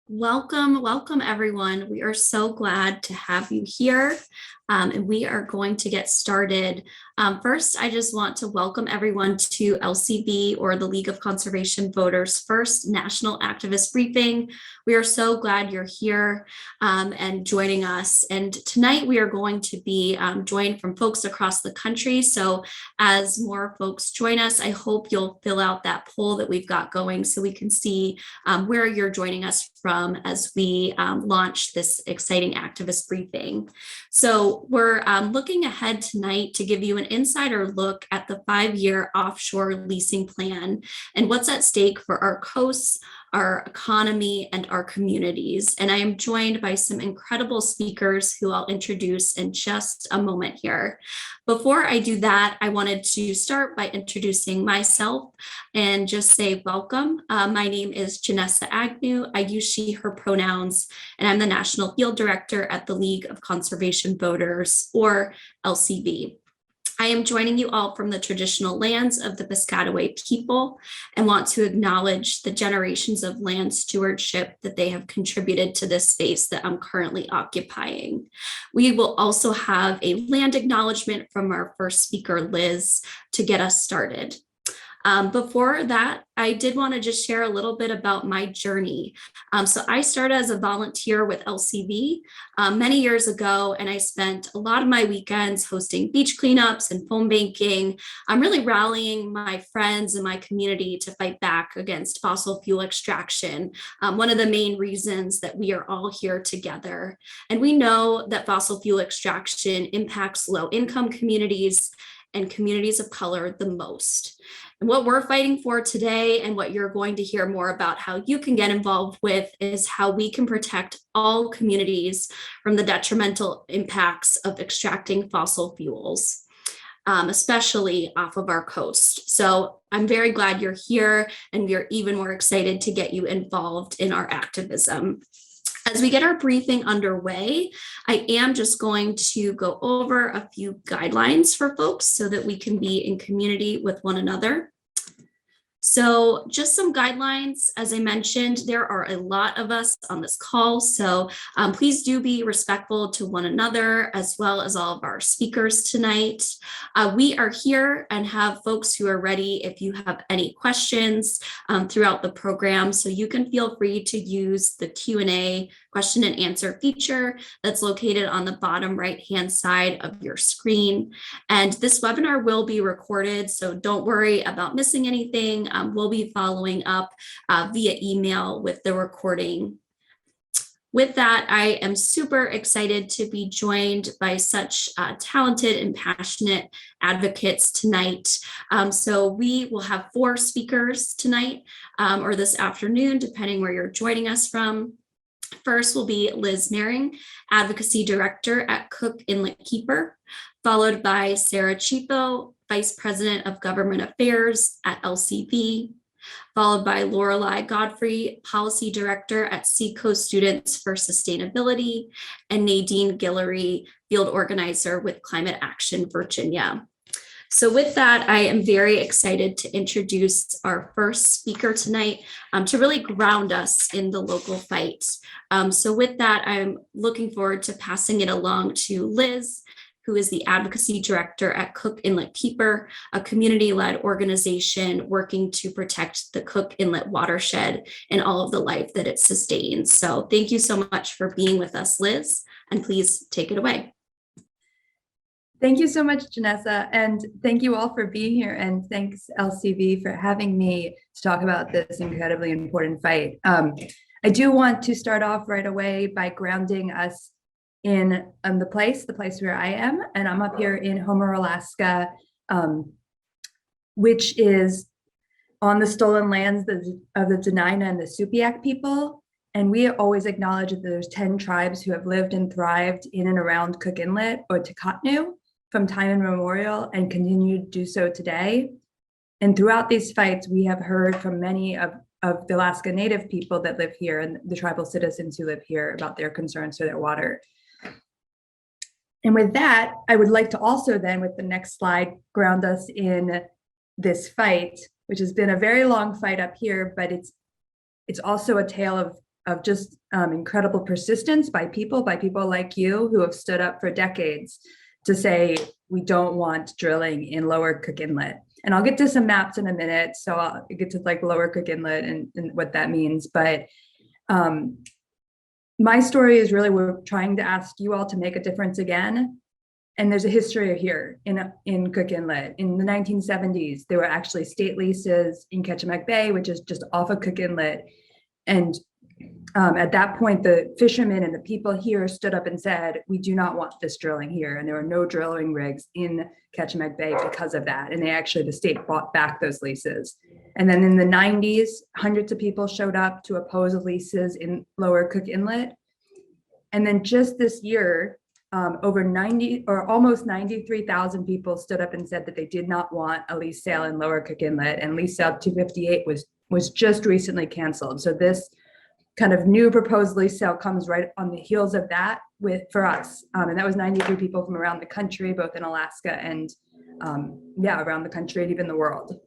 Welcome everyone. We are so glad to have you here. And we are going to get started. First, I just want to welcome everyone to LCV, or the League of Conservation Voters' first National Activist Briefing. We are so glad you're here and joining us. And tonight we are going to be joined from folks across the country. So as more folks join us, I hope you'll fill out that poll that we've got going so we can see where you're joining us from as we launch this exciting activist briefing. So we're looking ahead tonight to give you an insider look at the 5-year offshore leasing plan and what's at stake for our coasts, our economy, and our communities. And I am joined by some incredible speakers who I'll introduce in just a moment here. Before I do that, I wanted to start by introducing myself and just say welcome. My name is Janessa Agnew. I use she, her pronouns, and I'm the National Field Director at the League of Conservation Voters, or LCV. I am joining you all from the traditional lands of the Piscataway people and want to acknowledge the generations of land stewardship that they have contributed to this space that I'm currently occupying. We will also have a land acknowledgement from our first speaker, Liz, to get us started. Before that, I did want to just share a little bit about my journey. So I started as a volunteer with LCV many years ago, and I spent a lot of my weekends hosting beach cleanups and phone banking. I'm really rallying my friends and my community to fight back against fossil fuel extraction, one of the main reasons that we are all here together. And we know that fossil fuel extraction impacts low-income communities and communities of color the most. And what we're fighting for today, and what you're going to hear more about how you can get involved with, is how we can protect all communities from the detrimental impacts of extracting fossil fuels, especially off of our coast. So I'm very glad you're here, and we are even more excited to get you involved in our activism. As we get our briefing underway, I am just going to go over a few guidelines for folks so that we can be in community with one another. So just some guidelines. As I mentioned, there are a lot of us on this call, so please do be respectful to one another as well as all of our speakers tonight. We are here and have folks who are ready if you have any questions throughout the program, so you can feel free to use the Q&A question and answer feature that's located on the bottom right-hand side of your screen. And this webinar will be recorded, so don't worry about missing anything. We'll be following up via email with the recording. With that, I am super excited to be joined by such talented and passionate advocates tonight. So we will have 4 speakers tonight or this afternoon, depending where you're joining us from. First will be Liz Mehring, Advocacy Director at Cook Inlet Keeper, followed by Sarah Chipo, Vice President of Government Affairs at LCV, followed by Lorelei Godfrey, Policy Director at Seacoast Students for Sustainability, and Nadine Guillory, Field Organizer with Climate Action Virginia. So with that, I am very excited to introduce our first speaker tonight to really ground us in the local fight. So with that, I'm looking forward to passing it along to Liz, who is the Advocacy Director at Cook Inlet Keeper, a community-led organization working to protect the Cook Inlet watershed and all of the life that it sustains. So thank you so much for being with us, Liz, and please take it away. Thank you so much, Janessa, and thank you all for being here, and thanks LCV for having me to talk about this incredibly important fight. I do want to start off right away by grounding us in the place where I am, and I'm up here in Homer, Alaska, which is on the stolen lands of the Dena'ina and the Supiaq people. And we always acknowledge that there's 10 tribes who have lived and thrived in and around Cook Inlet, or Takatnu, from time immemorial, and continue to do so today. And throughout these fights, we have heard from many of the Alaska Native people that live here and the tribal citizens who live here about their concerns for their water. And with that, I would like to also then, with the next slide, ground us in this fight, which has been a very long fight up here, but it's also a tale of just incredible persistence by people like you who have stood up for decades to say we don't want drilling in Lower Cook Inlet. And I'll get to some maps in a minute, so I'll get to like Lower Cook Inlet and what that means. But my story is really, we're trying to ask you all to make a difference again. And there's a history here in Cook Inlet. In the 1970s, there were actually state leases in Ketchimek Bay, which is just off of Cook Inlet. And at that point, the fishermen and the people here stood up and said, we do not want this drilling here. And there are no drilling rigs in Ketchimek Bay because of that. And the state bought back those leases. And then in the 90s, hundreds of people showed up to oppose leases in Lower Cook Inlet. And then just this year, over 90 or almost 93,000 people stood up and said that they did not want a lease sale in Lower Cook Inlet, and lease sale 258 was just recently canceled. So this kind of new proposed lease sale comes right on the heels of that for us. And that was 93 people from around the country, both in Alaska and around the country and even the world.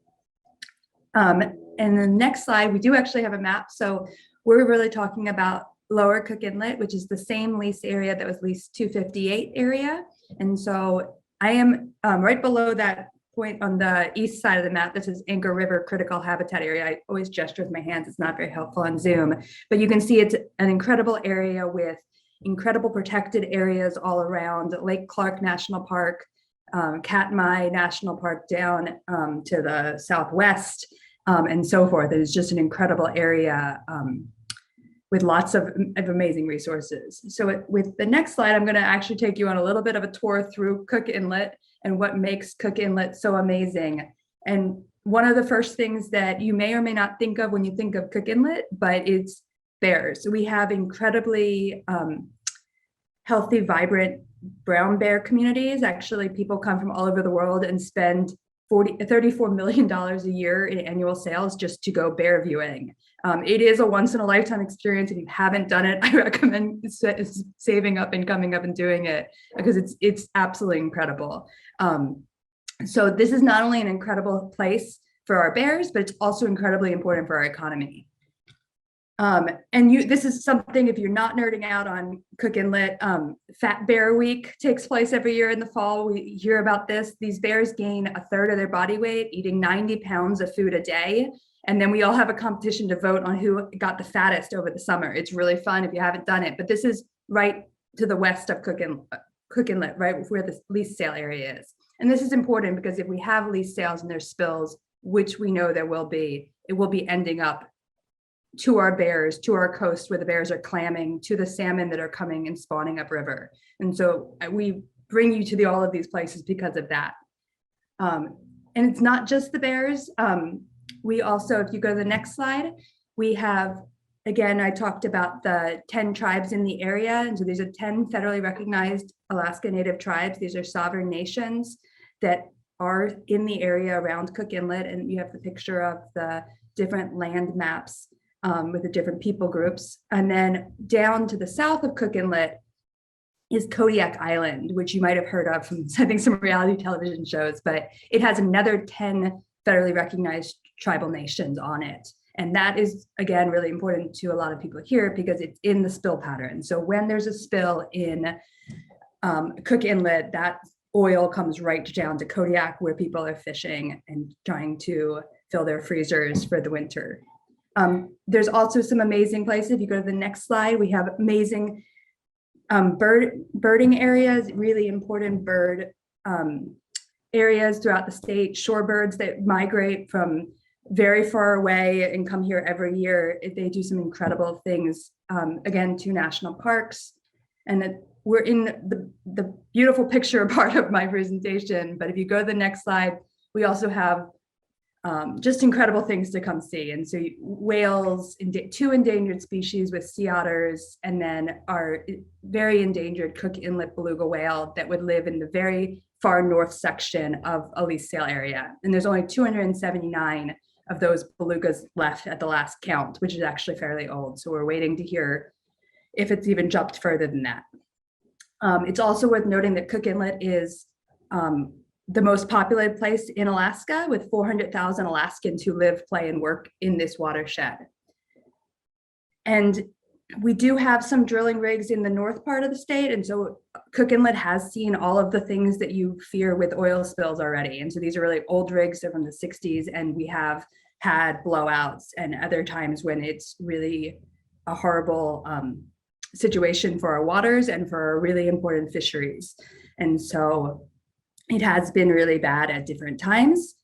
And the next slide, we do actually have a map. So we're really talking about Lower Cook Inlet, which is the same lease area that was lease 258 area. And so I am right below that point on the east side of the map. This is Anchor River Critical Habitat Area. I always gesture with my hands. It's not very helpful on Zoom, but you can see it's an incredible area with incredible protected areas all around. Lake Clark National Park, Katmai National Park down to the southwest, and so forth. It is just an incredible area with lots of amazing resources. So with the next slide, I'm going to actually take you on a little bit of a tour through Cook Inlet and what makes Cook Inlet so amazing. And one of the first things that you may or may not think of when you think of Cook Inlet, but it's bears. So we have incredibly healthy, vibrant brown bear communities. Actually, people come from all over the world and spend $34 million a year in annual sales just to go bear viewing. It is a once in a lifetime experience. If you haven't done it, I recommend saving up and coming up and doing it, because it's absolutely incredible. So this is not only an incredible place for our bears, but it's also incredibly important for our economy. This is something, if you're not nerding out on Cook Inlet, Fat Bear Week takes place every year in the fall. We hear about this. These bears gain a third of their body weight eating 90 pounds of food a day. And then we all have a competition to vote on who got the fattest over the summer. It's really fun if you haven't done it, but this is right to the west of Cook Inlet, right where the lease sale area is. And this is important because if we have lease sales and there's spills, which we know there will be, it will be ending up to our bears, to our coast where the bears are clamming, to the salmon that are coming and spawning upriver. And so we bring you to all of these places because of that. And it's not just the bears. We also, if you go to the next slide, we have, again, I talked about the 10 tribes in the area. And so these are 10 federally recognized Alaska Native tribes. These are sovereign nations that are in the area around Cook Inlet. And you have the picture of the different land maps with the different people groups. And then down to the south of Cook Inlet is Kodiak Island, which you might have heard of from, I think, some reality television shows, but it has another 10 federally recognized tribal nations on it. And that is, again, really important to a lot of people here because it's in the spill pattern. So when there's a spill in Cook Inlet, that oil comes right down to Kodiak, where people are fishing and trying to fill their freezers for the winter. There's also some amazing places. If you go to the next slide, we have amazing birding areas, really important bird areas throughout the state, shorebirds that migrate from very far away and come here every year. They do some incredible things. Again, 2 national parks. And we're in the beautiful picture part of my presentation, but if you go to the next slide, we also have just incredible things to come see. And so whales, 2 endangered species with sea otters, and then our very endangered Cook Inlet beluga whale that would live in the very far north section of a lease sale area. And there's only 279 of those belugas left at the last count, which is actually fairly old. So we're waiting to hear if it's even jumped further than that. It's also worth noting that Cook Inlet is the most populated place in Alaska, with 400,000 Alaskans who live, play, and work in this watershed. And we do have some drilling rigs in the north part of the state. And so Cook Inlet has seen all of the things that you fear with oil spills already. And so these are really old rigs, they're from the 60s, and we have had blowouts and other times when it's really a horrible situation for our waters and for our really important fisheries. And so it has been really bad at different times.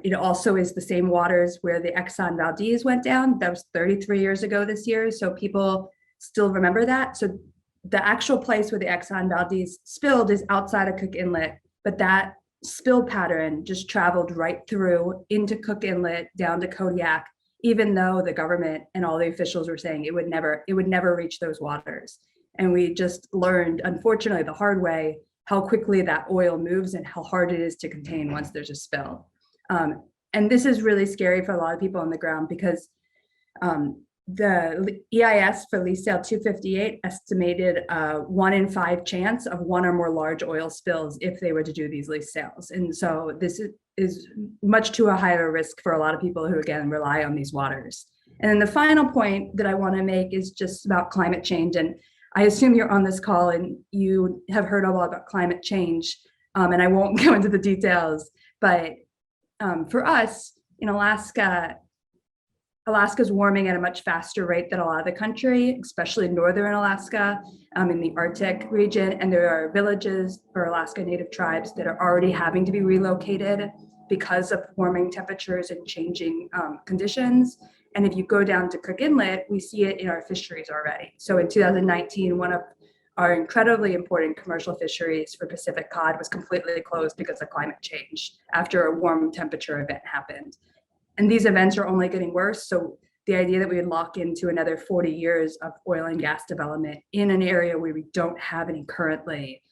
It also is the same waters where the Exxon Valdez went down. That was 33 years ago this year. So people still remember that. So the actual place where the Exxon Valdez spilled is outside of Cook Inlet, but that spill pattern just traveled right through into Cook Inlet down to Kodiak, even though the government and all the officials were saying it would never reach those waters. And we just learned, unfortunately, the hard way, how quickly that oil moves and how hard it is to contain once there's a spill. And this is really scary for a lot of people on the ground because the EIS for lease sale 258 estimated a 1 in 5 chance of one or more large oil spills if they were to do these lease sales. And so this is much too a higher risk for a lot of people who, again, rely on these waters. And then the final point that I want to make is just about climate change. And I assume you're on this call and you have heard a lot about climate change. And I won't go into the details, but for us in Alaska, Alaska's warming at a much faster rate than a lot of the country, especially northern Alaska, in the Arctic region. And there are villages for Alaska Native tribes that are already having to be relocated because of warming temperatures and changing conditions. And if you go down to Cook Inlet, we see it in our fisheries already. So in 2019, one of our incredibly important commercial fisheries for Pacific cod was completely closed because of climate change after a warm temperature event happened. And these events are only getting worse. So the idea that we would lock into another 40 years of oil and gas development in an area where we don't have any currently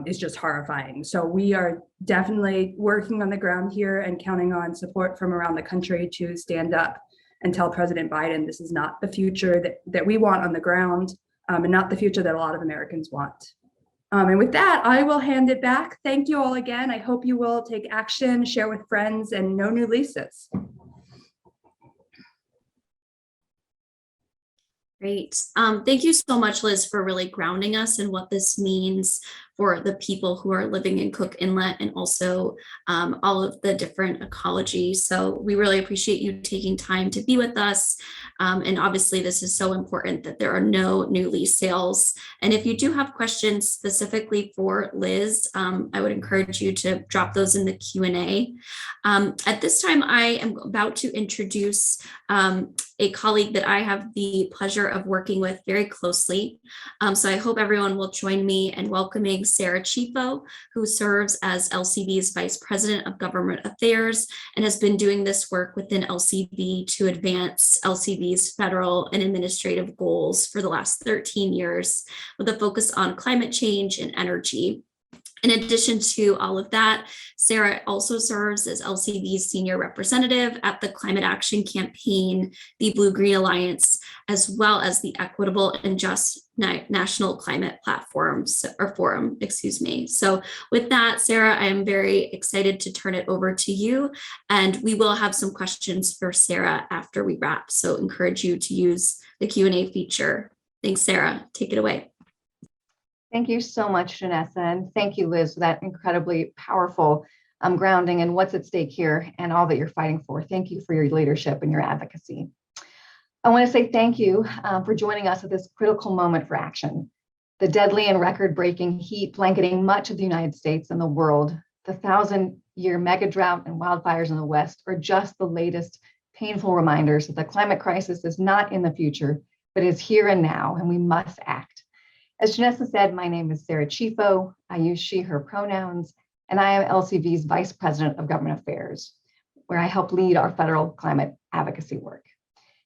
is just horrifying. So we are definitely working on the ground here and counting on support from around the country to stand up and tell President Biden this is not the future that we want on the ground, and not the future that a lot of Americans want. And with that, I will hand it back. Thank you all again. I hope you will take action, share with friends, and no new leases. Great. Thank you so much, Liz, for really grounding us in what this means for the people who are living in Cook Inlet and also all of the different ecology. So we really appreciate you taking time to be with us. And obviously this is so important that there are no new lease sales. And if you do have questions specifically for Liz, I would encourage you to drop those in the Q&A. At this time, I am about to introduce a colleague that I have the pleasure of working with very closely. So I hope everyone will join me in welcoming Sarah Chifo, who serves as LCV's Vice President of Government Affairs and has been doing this work within LCV to advance LCV's federal and administrative goals for the last 13 years with a focus on climate change and energy. In addition to all of that, Sarah also serves as LCV's senior representative at the Climate Action Campaign, the Blue Green Alliance, as well as the Equitable and Just National Climate Forum. So with that, Sarah, I am very excited to turn it over to you, and we will have some questions for Sarah after we wrap. So encourage you to use the Q&A feature. Thanks, Sarah. Take it away. Thank you so much, Janessa, and thank you, Liz, for that incredibly powerful grounding in what's at stake here and all that you're fighting for. Thank you for your leadership and your advocacy. I want to say thank you for joining us at this critical moment for action. The deadly and record-breaking heat blanketing much of the United States and the world, the 1,000-year mega drought and wildfires in the West are just the latest painful reminders that the climate crisis is not in the future, but is here and now, and we must act. As Janessa said, my name is Sarah Chifo. I use she, her pronouns, and I am LCV's Vice President of Government Affairs, where I help lead our federal climate advocacy work.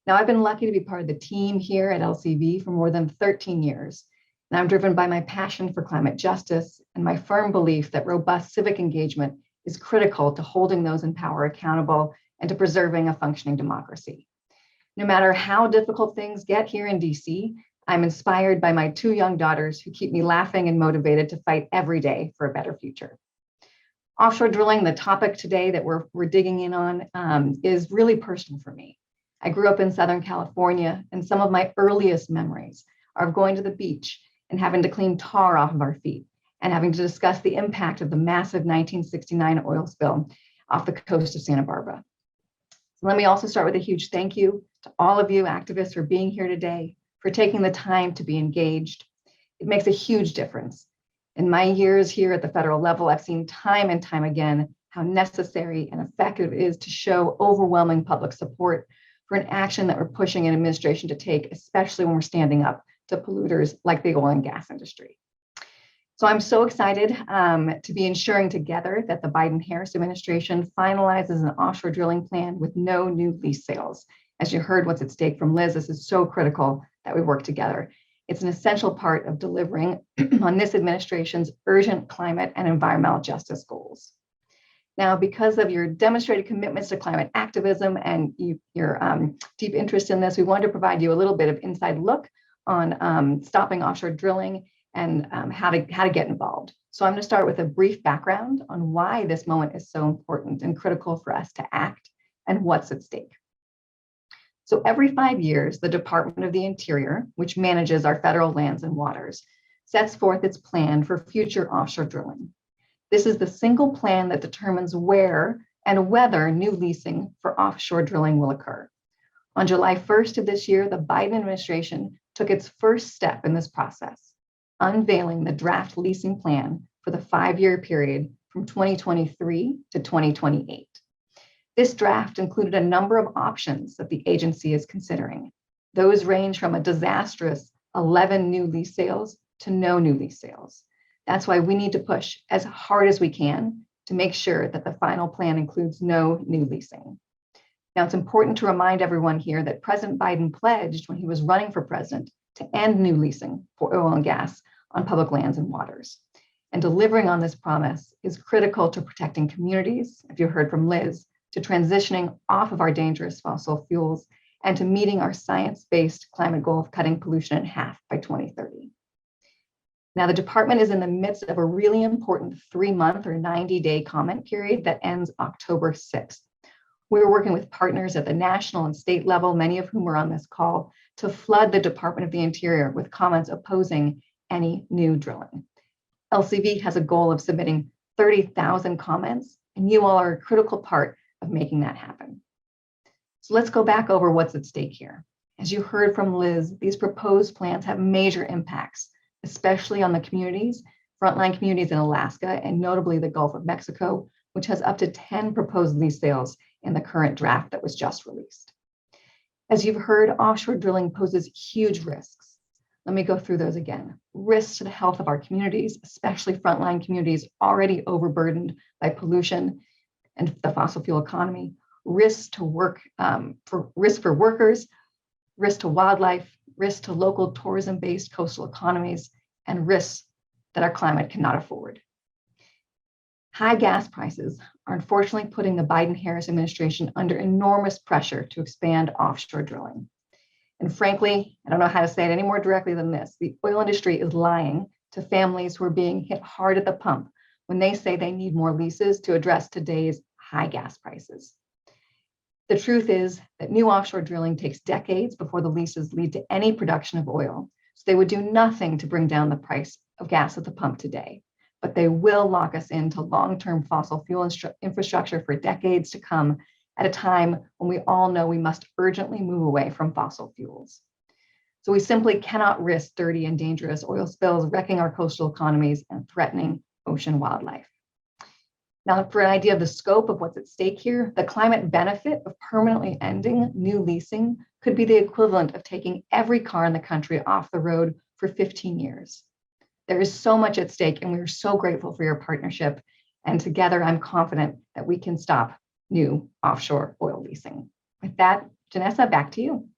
Now, I've been lucky to be part of the team here at LCV for more than 13 years, and I'm driven by my passion for climate justice and my firm belief that robust civic engagement is critical to holding those in power accountable and to preserving a functioning democracy. No matter how difficult things get here in DC, I'm inspired by my 2 young daughters who keep me laughing and motivated to fight every day for a better future. Offshore drilling, the topic today that we're digging in on, is really personal for me. I grew up in Southern California, and some of my earliest memories are of going to the beach and having to clean tar off of our feet and having to discuss the impact of the massive 1969 oil spill off the coast of Santa Barbara. So let me also start with a huge thank you to all of you activists for being here today, for taking the time to be engaged. It makes a huge difference. In my years here at the federal level, I've seen time and time again how necessary and effective it is to show overwhelming public support for an action that we're pushing an administration to take, especially when we're standing up to polluters like the oil and gas industry. So I'm so excited to be ensuring together that the Biden-Harris administration finalizes an offshore drilling plan with no new lease sales. As you heard what's at stake from Liz, this is so critical that we work together. It's an essential part of delivering on this administration's urgent climate and environmental justice goals. Now, because of your demonstrated commitments to climate activism and your deep interest in this, we wanted to provide you a little bit of inside look on stopping offshore drilling and how to get involved. So I'm going to start with a brief background on why this moment is so important and critical for us to act and what's at stake. So every 5 years, the Department of the Interior, which manages our federal lands and waters, sets forth its plan for future offshore drilling. This is the single plan that determines where and whether new leasing for offshore drilling will occur. On July 1st of this year, the Biden administration took its first step in this process, unveiling the draft leasing plan for the 5-year period from 2023 to 2028. This draft included a number of options that the agency is considering. Those range from a disastrous 11 new lease sales to no new lease sales. That's why we need to push as hard as we can to make sure that the final plan includes no new leasing. Now, it's important to remind everyone here that President Biden pledged when he was running for president to end new leasing for oil and gas on public lands and waters. And delivering on this promise is critical to protecting communities, if you heard from Liz, to transitioning off of our dangerous fossil fuels, and to meeting our science-based climate goal of cutting pollution in half by 2030. Now, the department is in the midst of a really important 3-month or 90-day comment period that ends October 6th. We're working with partners at the national and state level, many of whom are on this call, to flood the Department of the Interior with comments opposing any new drilling. LCV has a goal of submitting 30,000 comments, and you all are a critical part of making that happen. So let's go back over what's at stake here. As you heard from Liz, these proposed plans have major impacts, especially on the communities, frontline communities in Alaska, and notably the Gulf of Mexico, which has up to 10 proposed lease sales in the current draft that was just released. As you've heard, offshore drilling poses huge risks. Let me go through those again. Risks to the health of our communities, especially frontline communities already overburdened by pollution and the fossil fuel economy, risks to risk for workers, risk to wildlife, risk to local tourism-based coastal economies, and risks that our climate cannot afford. High gas prices are unfortunately putting the Biden-Harris administration under enormous pressure to expand offshore drilling. And frankly, I don't know how to say it any more directly than this. The oil industry is lying to families who are being hit hard at the pump when they say they need more leases to address today's high gas prices. The truth is that new offshore drilling takes decades before the leases lead to any production of oil. So they would do nothing to bring down the price of gas at the pump today, but they will lock us into long-term fossil fuel infrastructure for decades to come at a time when we all know we must urgently move away from fossil fuels. So we simply cannot risk dirty and dangerous oil spills wrecking our coastal economies and threatening ocean wildlife. Now, for an idea of the scope of what's at stake here, the climate benefit of permanently ending new leasing could be the equivalent of taking every car in the country off the road for 15 years. There is so much at stake, and we are so grateful for your partnership. And together, I'm confident that we can stop new offshore oil leasing. With that, Janessa, back to you.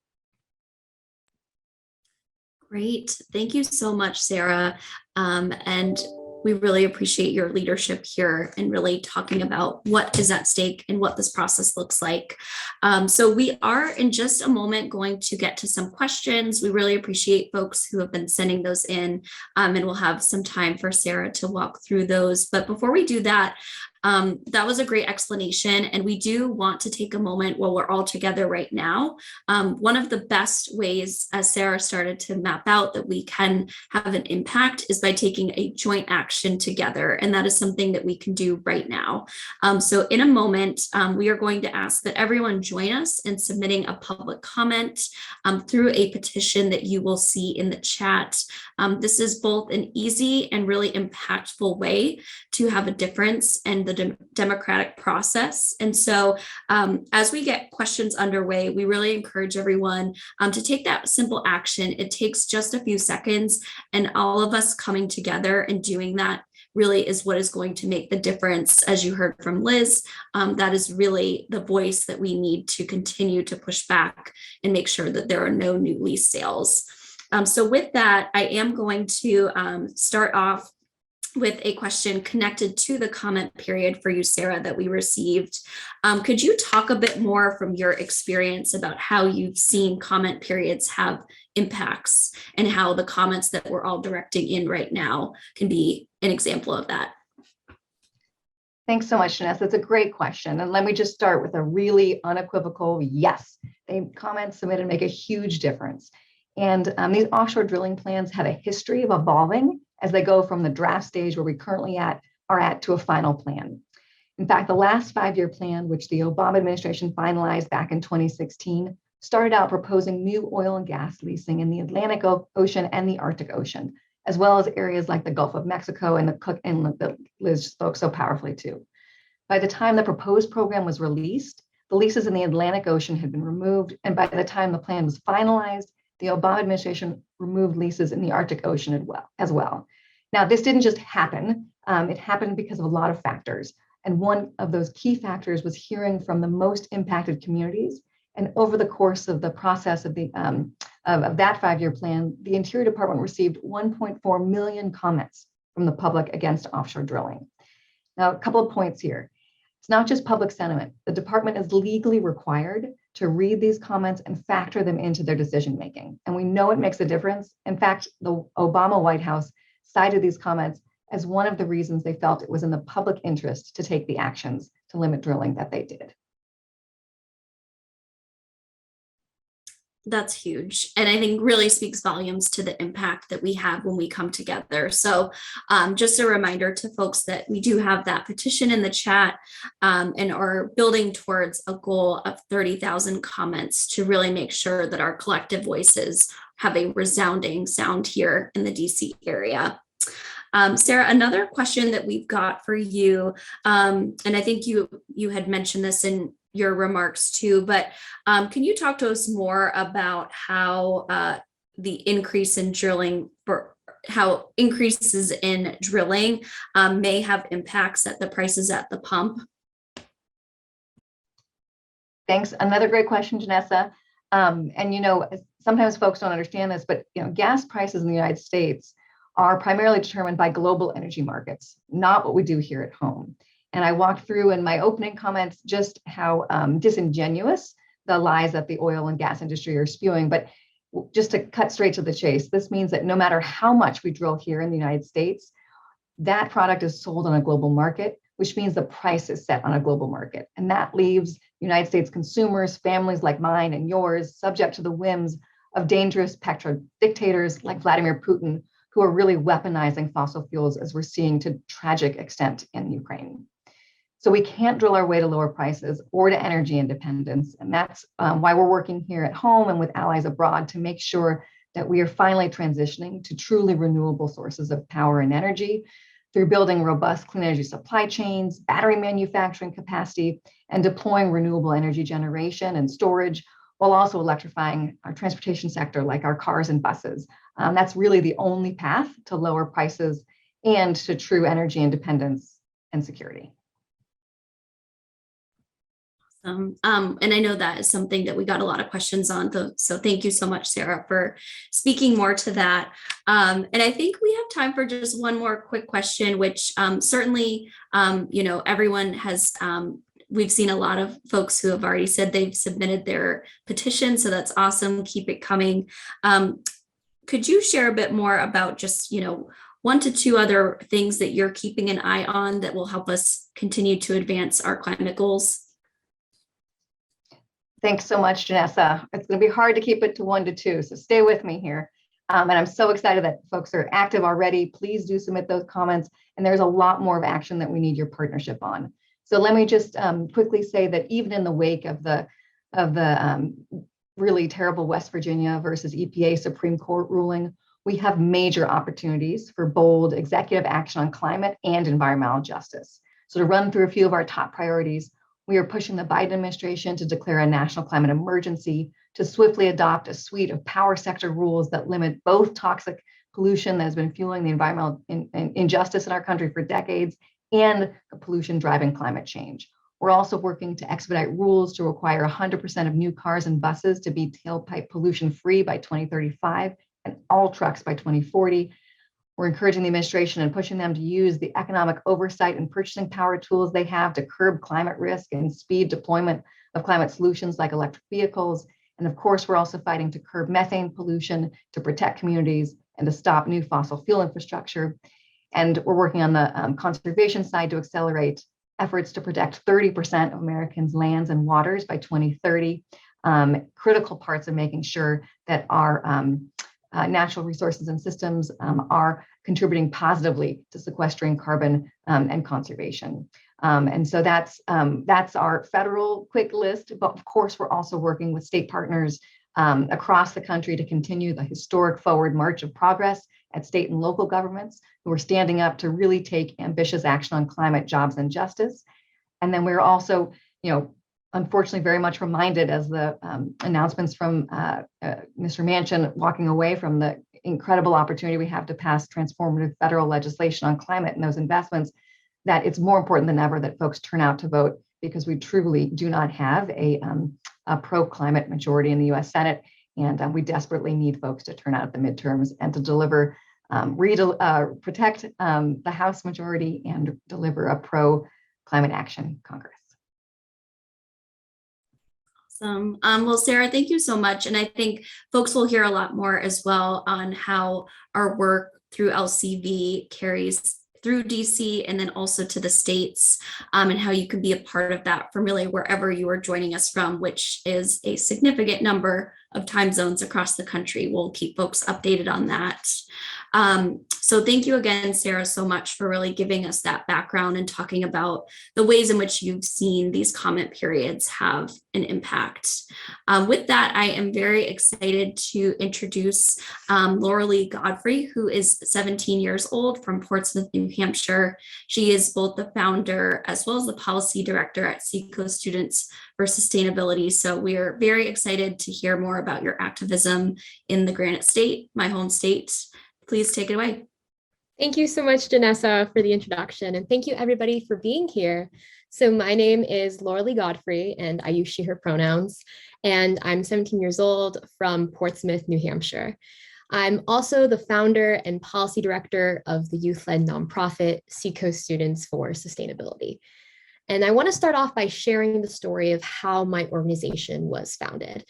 Great. Thank you so much, Sarah. And we really appreciate your leadership here and really talking about what is at stake and what this process looks like. So we are in just a moment going to get to some questions. We really appreciate folks who have been sending those in, and we'll have some time for Sarah to walk through those. But before we do that, That was a great explanation. And we do want to take a moment while we're all together right now. One of the best ways, as Sarah started to map out, that we can have an impact is by taking a joint action together. And that is something that we can do right now. So in a moment, we are going to ask that everyone join us in submitting a public comment through a petition that you will see in the chat. This is both an easy and really impactful way to have a difference in the democratic process. And so as we get questions underway, we really encourage everyone to take that simple action. It takes just a few seconds, and all of us coming together and doing that really is what is going to make the difference. As you heard from Liz, that is really the voice that we need to continue to push back and make sure that there are no new lease sales. So with that, I am going to start off with a question connected to the comment period for you, Sarah, that we received. Could you talk a bit more from your experience about how you've seen comment periods have impacts and how the comments that we're all directing in right now can be an example of that? Thanks so much, Janessa. That's a great question. And let me just start with a really unequivocal yes. Comments submitted make a huge difference. And these offshore drilling plans have a history of evolving as they go from the draft stage where we currently are at to a final plan. In fact, the last 5-year plan, which the Obama administration finalized back in 2016, started out proposing new oil and gas leasing in the Atlantic Ocean and the Arctic Ocean, as well as areas like the Gulf of Mexico and the Cook Inlet that Liz spoke so powerfully to. By the time the proposed program was released, the leases in the Atlantic Ocean had been removed, and by the time the plan was finalized, the Obama administration removed leases in the Arctic Ocean as well. Now, this didn't just happen. It happened because of a lot of factors. And one of those key factors was hearing from the most impacted communities. And over the course of the process of that 5-year plan, the Interior Department received 1.4 million comments from the public against offshore drilling. Now, a couple of points here. It's not just public sentiment. The department is legally required to read these comments and factor them into their decision making. And we know it makes a difference. In fact, the Obama White House cited these comments as one of the reasons they felt it was in the public interest to take the actions to limit drilling that they did. That's huge. And I think really speaks volumes to the impact that we have when we come together. So just a reminder to folks that we do have that petition in the chat and are building towards a goal of 30,000 comments to really make sure that our collective voices have a resounding sound here in the DC area. Sarah, another question that we've got for you, and I think you had mentioned this in your remarks too, but can you talk to us more about how the increase in drilling, how increases in drilling may have impacts at the prices at the pump? Thanks. Another great question, Janessa. And sometimes folks don't understand this, but gas prices in the United States are primarily determined by global energy markets, not what we do here at home. And I walked through in my opening comments just how disingenuous the lies that the oil and gas industry are spewing. But just to cut straight to the chase, this means that no matter how much we drill here in the United States, that product is sold on a global market, which means the price is set on a global market. And that leaves United States consumers, families like mine and yours, subject to the whims of dangerous petro dictators like Vladimir Putin, who are really weaponizing fossil fuels, as we're seeing to tragic extent in Ukraine. So we can't drill our way to lower prices or to energy independence. And that's why we're working here at home and with allies abroad to make sure that we are finally transitioning to truly renewable sources of power and energy through building robust clean energy supply chains, battery manufacturing capacity, and deploying renewable energy generation and storage, while also electrifying our transportation sector like our cars and buses. That's really the only path to lower prices and to true energy independence and security. And I know that is something that we got a lot of questions on. So thank you so much, Sarah, for speaking more to that. And I think we have time for just one more quick question, which certainly, everyone has, we've seen a lot of folks who have already said they've submitted their petition. So that's awesome. Keep it coming. Could you share a bit more about just, one to two other things that you're keeping an eye on that will help us continue to advance our climate goals? Thanks so much, Janessa. It's going to be hard to keep it to 1 to 2, so stay with me here. And I'm so excited that folks are active already. Please do submit those comments. And there's a lot more of action that we need your partnership on. So let me just quickly say that even in the wake of the really terrible West Virginia versus EPA Supreme Court ruling, we have major opportunities for bold executive action on climate and environmental justice. So to run through a few of our top priorities, we are pushing the Biden administration to declare a national climate emergency, to swiftly adopt a suite of power sector rules that limit both toxic pollution that has been fueling the environmental injustice in our country for decades and the pollution driving climate change. We're also working to expedite rules to require 100% of new cars and buses to be tailpipe pollution free by 2035 and all trucks by 2040. We're encouraging the administration and pushing them to use the economic oversight and purchasing power tools they have to curb climate risk and speed deployment of climate solutions like electric vehicles. And of course, we're also fighting to curb methane pollution, to protect communities, and to stop new fossil fuel infrastructure. And we're working on the conservation side to accelerate efforts to protect 30% of Americans' lands and waters by 2030. Critical parts of making sure that our natural resources and systems are contributing positively to sequestering carbon and conservation. And so that's our federal quick list, but of course, we're also working with state partners across the country to continue the historic forward march of progress at state and local governments who are standing up to really take ambitious action on climate, jobs, and justice. And then we're also, unfortunately, very much reminded as the announcements from Mr. Manchin walking away from the incredible opportunity we have to pass transformative federal legislation on climate and those investments, that it's more important than ever that folks turn out to vote, because we truly do not have a pro-climate majority in the US Senate. And we desperately need folks to turn out at the midterms and to deliver, protect the House majority and deliver a pro-climate action Congress. Awesome. Well, Sarah, thank you so much. And I think folks will hear a lot more as well on how our work through LCV carries through DC and then also to the states, and how you can be a part of that from really wherever you are joining us from, which is a significant number of time zones across the country. We'll keep folks updated on that. So thank you again, Sarah, so much for really giving us that background and talking about the ways in which you've seen these comment periods have an impact. With that, I am very excited to introduce Laura Lee Godfrey, who is 17 years old from Portsmouth, New Hampshire. She is both the founder as well as the policy director at Seacoast Students for Sustainability. So we are very excited to hear more about your activism in the Granite State, my home state. Please take it away. Thank you so much, Janessa, for the introduction, and thank you everybody for being here. So my name is Laura Lee Godfrey, and I use she, her pronouns, and I'm 17 years old from Portsmouth, New Hampshire. I'm also the founder and policy director of the youth-led nonprofit Seacoast Students for Sustainability. And I want to start off by sharing the story of how my organization was founded.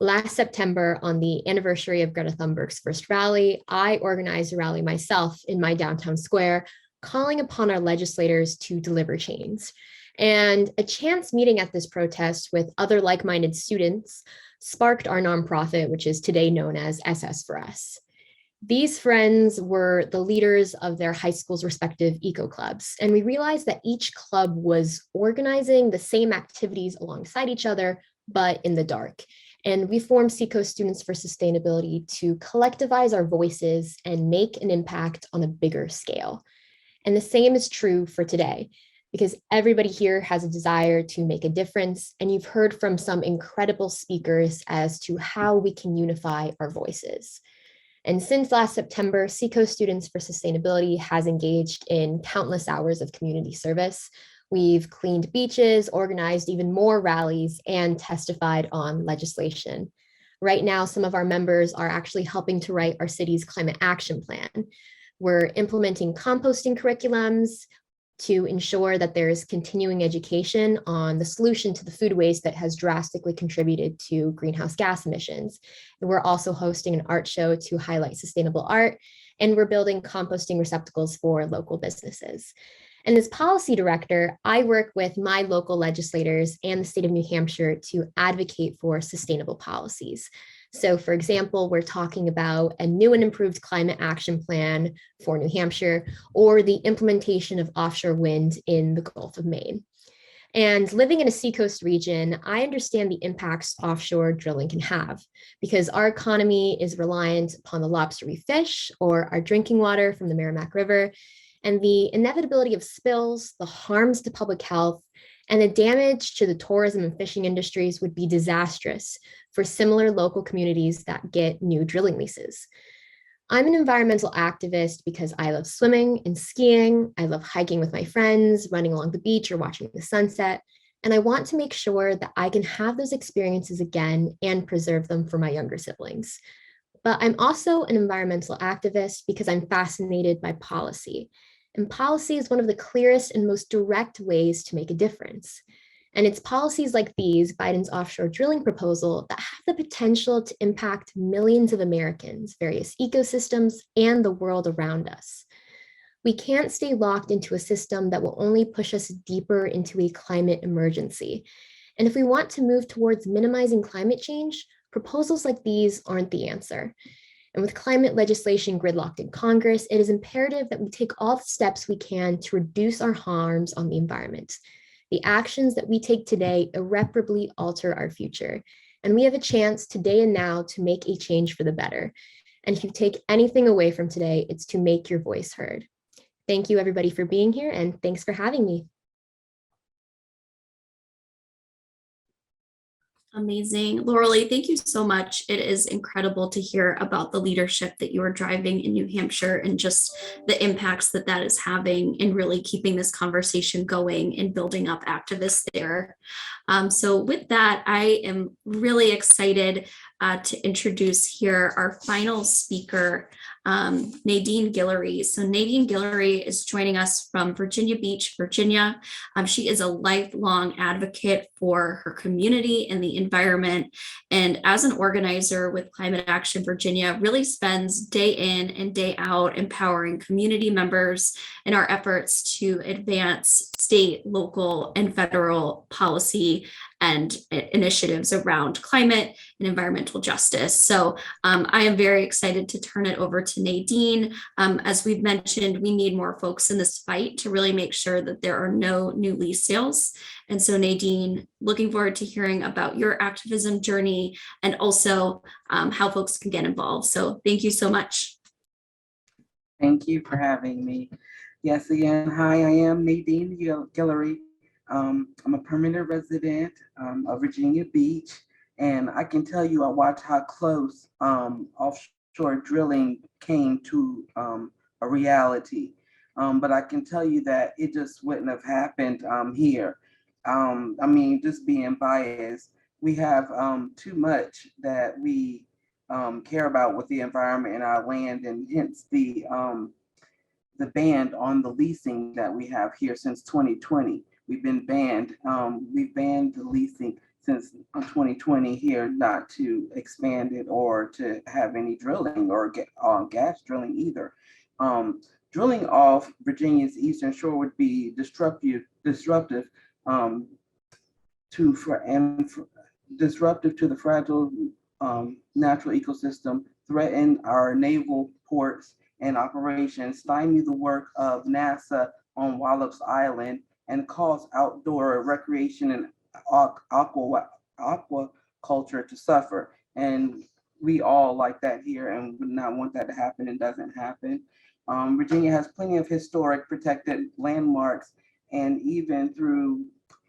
Last September, on the anniversary of Greta Thunberg's first rally, I organized a rally myself in my downtown square, calling upon our legislators to deliver change. And a chance meeting at this protest with other like-minded students sparked our nonprofit, which is today known as SS for Us. These friends were the leaders of their high school's respective eco clubs, and we realized that each club was organizing the same activities alongside each other, but in the dark. And we formed Seacoast Students for Sustainability to collectivize our voices and make an impact on a bigger scale. And the same is true for today, because everybody here has a desire to make a difference. And you've heard from some incredible speakers as to how we can unify our voices. And since last September, Seacoast Students for Sustainability has engaged in countless hours of community service. We've cleaned beaches, organized even more rallies, and testified on legislation. Right now, some of our members are actually helping to write our city's climate action plan. We're implementing composting curriculums, to ensure that there is continuing education on the solution to the food waste that has drastically contributed to greenhouse gas emissions. And we're also hosting an art show to highlight sustainable art, and we're building composting receptacles for local businesses. And as policy director, I work with my local legislators and the state of New Hampshire to advocate for sustainable policies. So, for example, we're talking about a new and improved climate action plan for New Hampshire, or the implementation of offshore wind in the Gulf of Maine. And living in a seacoast region, I understand the impacts offshore drilling can have, because our economy is reliant upon the lobster we fish or our drinking water from the Merrimack River. And the inevitability of spills, the harms to public health, and the damage to the tourism and fishing industries would be disastrous for similar local communities that get new drilling leases. I'm an environmental activist because I love swimming and skiing. I love hiking with my friends, running along the beach or watching the sunset. And I want to make sure that I can have those experiences again and preserve them for my younger siblings. But I'm also an environmental activist because I'm fascinated by policy. And policy is one of the clearest and most direct ways to make a difference. And it's policies like these, Biden's offshore drilling proposal, that have the potential to impact millions of Americans, various ecosystems, and the world around us. We can't stay locked into a system that will only push us deeper into a climate emergency. And if we want to move towards minimizing climate change, proposals like these aren't the answer. And with climate legislation gridlocked in Congress, it is imperative that we take all the steps we can to reduce our harms on the environment. The actions that we take today irreparably alter our future. And we have a chance today and now to make a change for the better. And if you take anything away from today, it's to make your voice heard. Thank you, everybody, for being here, and thanks for having me. Amazing. Lauralee, thank you so much. It is incredible to hear about the leadership that you are driving in New Hampshire and just the impacts that that is having in really keeping this conversation going and building up activists there. So with that, I am really excited to introduce here our final speaker, Nadine Guillory. So Nadine Guillory is joining us from Virginia Beach, Virginia. She is a lifelong advocate for her community and the environment. And as an organizer with Climate Action Virginia, really spends day in and day out empowering community members in our efforts to advance state, local, and federal policy and initiatives around climate and environmental justice. So I am very excited to turn it over to Nadine. As we've mentioned, we need more folks in this fight to really make sure that there are no new lease sales. And so Nadine, looking forward to hearing about your activism journey and also how folks can get involved. So thank you so much. Thank you for having me. Yes, again, hi, I am Nadine Guillory. I'm a permanent resident of Virginia Beach, and I can tell you I watched how close offshore drilling came to a reality. But I can tell you that it just wouldn't have happened here. I mean, just being biased, we have too much that we care about with the environment and our land, and hence the ban on the leasing that we have here since 2020. We've been banned. We've banned the leasing since 2020 here, not to expand it or to have any drilling or gas drilling either. Drilling off Virginia's eastern shore would be disruptive disruptive to the fragile natural ecosystem, threaten our naval ports and operations, stymie the work of NASA on Wallops Island, and cause outdoor recreation and aquaculture to suffer. And we all like that here and would not want that to happen. It doesn't happen. Virginia has plenty of historic protected landmarks, and even through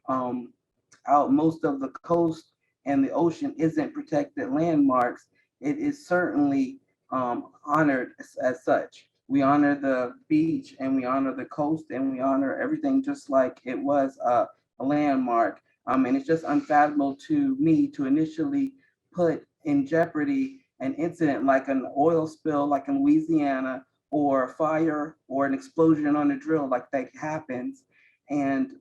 out most of the coast and the ocean isn't protected landmarks, it is certainly honored as such. We honor the beach and we honor the coast and we honor everything just like it was a landmark. And it's just unfathomable to me to initially put in jeopardy an incident like an oil spill like in Louisiana or fire or an explosion on the drill like that happens. And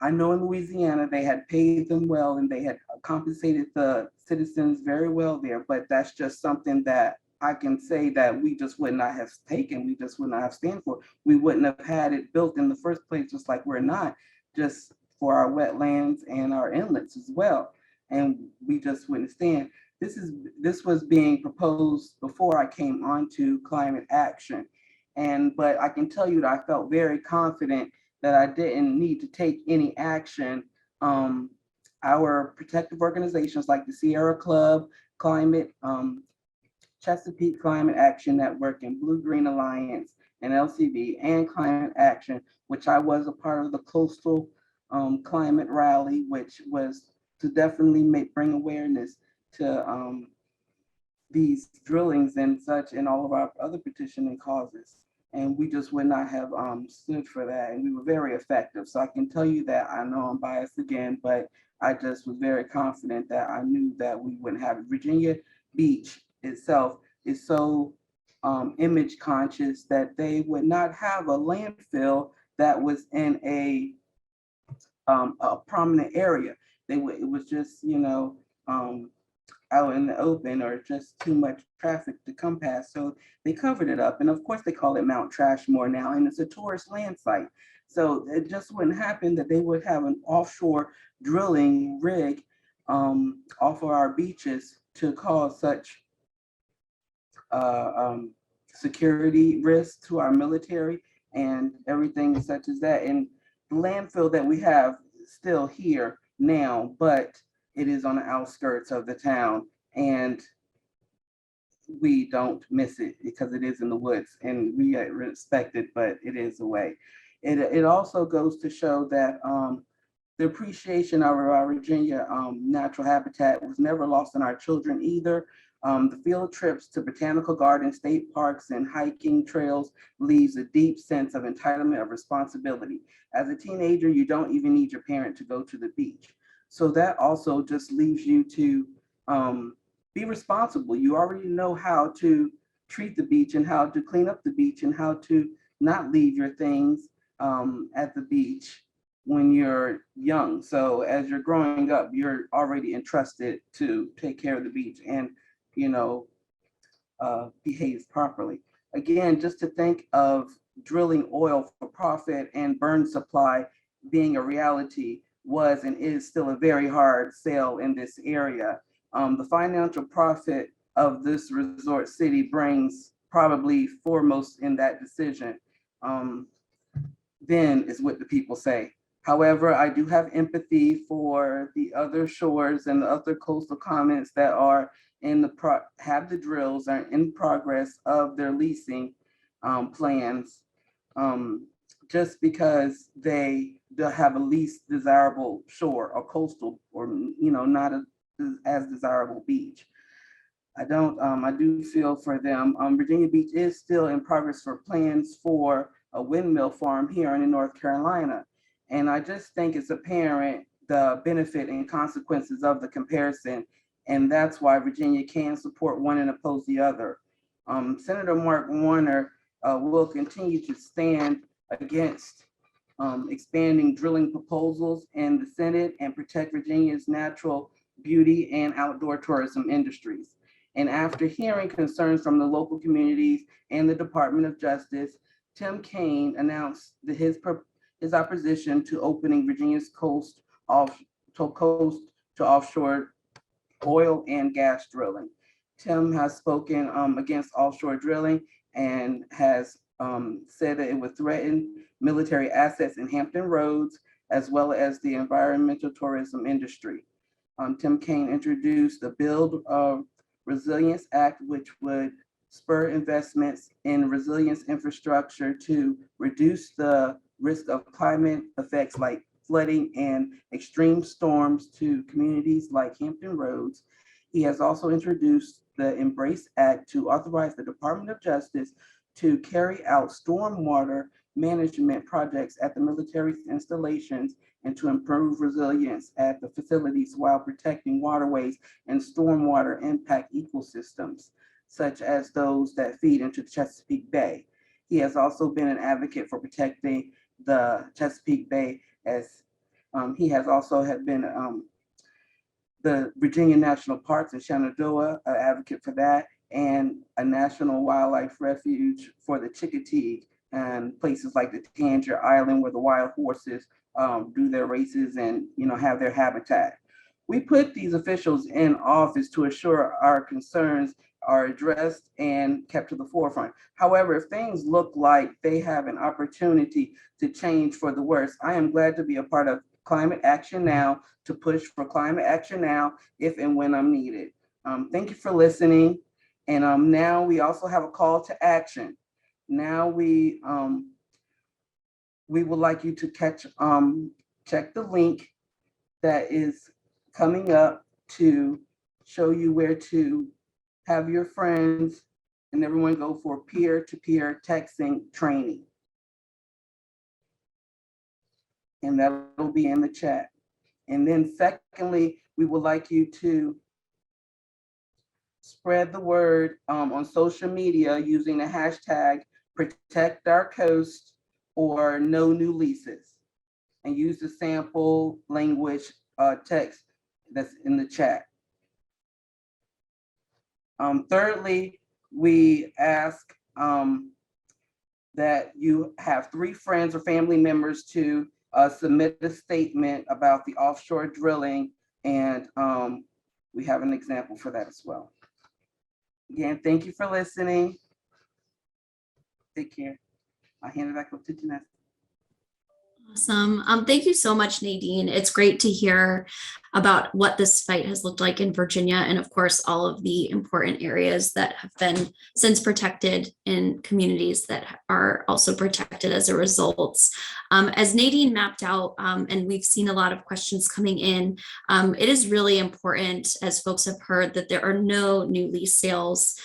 I know in Louisiana, they had paid them well and they had compensated the citizens very well there, but that's just something that I can say that we just would not have taken, we just would not have stand for. We wouldn't have had it built in the first place, just like we're not, just for our wetlands and our inlets as well. And we just wouldn't stand. This was being proposed before I came onto climate action. But I can tell you that I felt very confident that I didn't need to take any action. Our protective organizations like the Sierra Club, Chesapeake Climate Action Network, and Blue Green Alliance, and LCB, and Climate Action, which I was a part of the Coastal Climate Rally, which was to definitely bring awareness to these drillings and such, and all of our other petitioning causes. And we just would not have stood for that. And we were very effective. So I can tell you that. I know I'm biased again, but I just was very confident that I knew that we wouldn't have it. Virginia Beach itself is so image conscious that they would not have a landfill that was in a prominent area. It was just, out in the open or just too much traffic to come past. So they covered it up. And of course they call it Mount Trashmore now, and it's a tourist land site. So it just wouldn't happen that they would have an offshore drilling rig off of our beaches to cause such security risks to our military and everything such as that. And the landfill that we have still here now, but it is on the outskirts of the town, and we don't miss it because it is in the woods, and we respect it, but it is away. It also goes to show that the appreciation of our Virginia natural habitat was never lost on our children either. The field trips to botanical gardens, state parks, and hiking trails leaves a deep sense of entitlement, of responsibility. As a teenager, you don't even need your parent to go to the beach. So that also just leaves you to be responsible. You already know how to treat the beach and how to clean up the beach and how to not leave your things at the beach when you're young. So as you're growing up, you're already entrusted to take care of the beach and, behave properly. Again, just to think of drilling oil for profit and burn supply being a reality was and is still a very hard sell in this area. The financial profit of this resort city brings probably foremost in that decision. Then is what the people say. However, I do have empathy for the other shores and the other coastal comments that are have the drills are in progress of their leasing plans, just because they have a least desirable shore or coastal or not as desirable beach. I do feel for them. Virginia Beach is still in progress for plans for a windmill farm here in North Carolina. And I just think it's apparent the benefit and consequences of the comparison. And that's why Virginia can support one and oppose the other. Senator Mark Warner will continue to stand against expanding drilling proposals in the Senate and protect Virginia's natural beauty and outdoor tourism industries. And after hearing concerns from the local communities and the Department of Justice, Tim Kaine announced his opposition to opening Virginia's coast to offshore oil and gas drilling. Tim has spoken against offshore drilling and has said that it would threaten military assets in Hampton Roads, as well as the environmental tourism industry. Tim Kaine introduced the Build Resilience Act, which would spur investments in resilience infrastructure to reduce the risk of climate effects like flooding and extreme storms to communities like Hampton Roads. He has also introduced the Embrace Act to authorize the Department of Justice to carry out stormwater management projects at the military installations and to improve resilience at the facilities while protecting waterways and stormwater impact ecosystems. such as those that feed into the Chesapeake Bay. He has also been an advocate for protecting the Chesapeake Bay, as he has also been the Virginia National Parks in Shenandoah, an advocate for that, and a national wildlife refuge for the Chickateague, and places like the Tangier Island where the wild horses do their races and have their habitat. We put these officials in office to assure our concerns are addressed and kept to the forefront. However, if things look like they have an opportunity to change for the worse, I am glad to be a part of Climate Action Now, to push for climate action now if and when I'm needed. Thank you for listening. And now we also have a call to action. Now we would like you to check the link that is coming up to show you where to have your friends and everyone go for peer-to-peer texting training. And that'll be in the chat. And then secondly, we would like you to spread the word on social media using the hashtag Protect Our Coast or No New Leases, and use the sample language text that's in the chat. Thirdly, we ask that you have 3 friends or family members to submit a statement about the offshore drilling, and we have an example for that as well. Again, thank you for listening. Take care. I'll hand it back up to Janessa. Awesome. Thank you so much, Nadine. It's great to hear about what this fight has looked like in Virginia, and of course, all of the important areas that have been since protected in communities that are also protected as a result. As Nadine mapped out, and we've seen a lot of questions coming in, it is really important, as folks have heard, that there are no new lease sales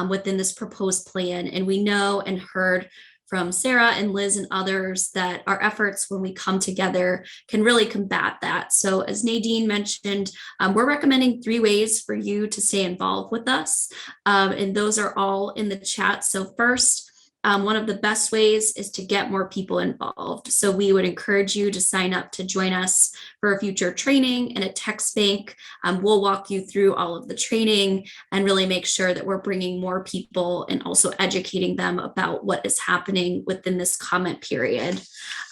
within this proposed plan. And we know and heard from Sarah and Liz and others that our efforts when we come together can really combat that. So as Nadine mentioned, we're recommending 3 ways for you to stay involved with us. And those are all in the chat. So first, one of the best ways is to get more people involved. So we would encourage you to sign up to join us for a future training and a text bank. We'll walk you through all of the training and really make sure that we're bringing more people and also educating them about what is happening within this comment period.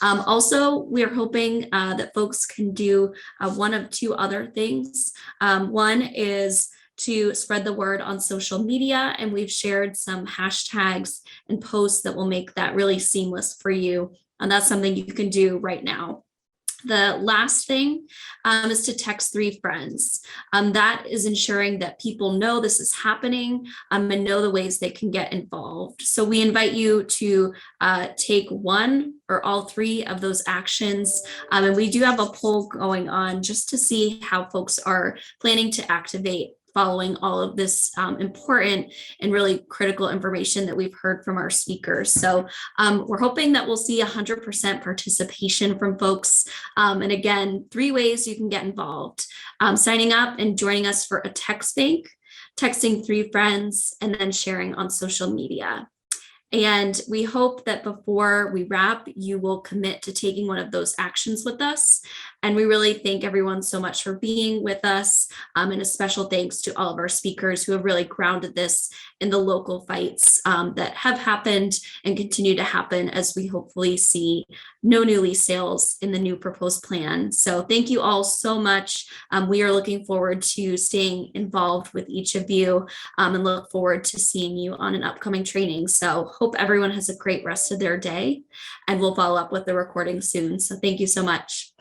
Also, we are hoping that folks can do one of 2 other things. One is to spread the word on social media, and we've shared some hashtags and posts that will make that really seamless for you. And that's something you can do right now. The last thing is to text 3 friends. That is ensuring that people know this is happening and know the ways they can get involved. So we invite you to take 1 or all 3 of those actions. And we do have a poll going on just to see how folks are planning to activate following all of this important and really critical information that we've heard from our speakers. So we're hoping that we'll see 100% participation from folks. And again, 3 ways you can get involved: signing up and joining us for a text bank, texting 3 friends, and then sharing on social media. And we hope that before we wrap, you will commit to taking one of those actions with us. And we really thank everyone so much for being with us. And a special thanks to all of our speakers who have really grounded this in the local fights that have happened and continue to happen as we hopefully see no new lease sales in the new proposed plan. So thank you all so much. We are looking forward to staying involved with each of you and look forward to seeing you on an upcoming training. So hope everyone has a great rest of their day, and we'll follow up with the recording soon. So thank you so much.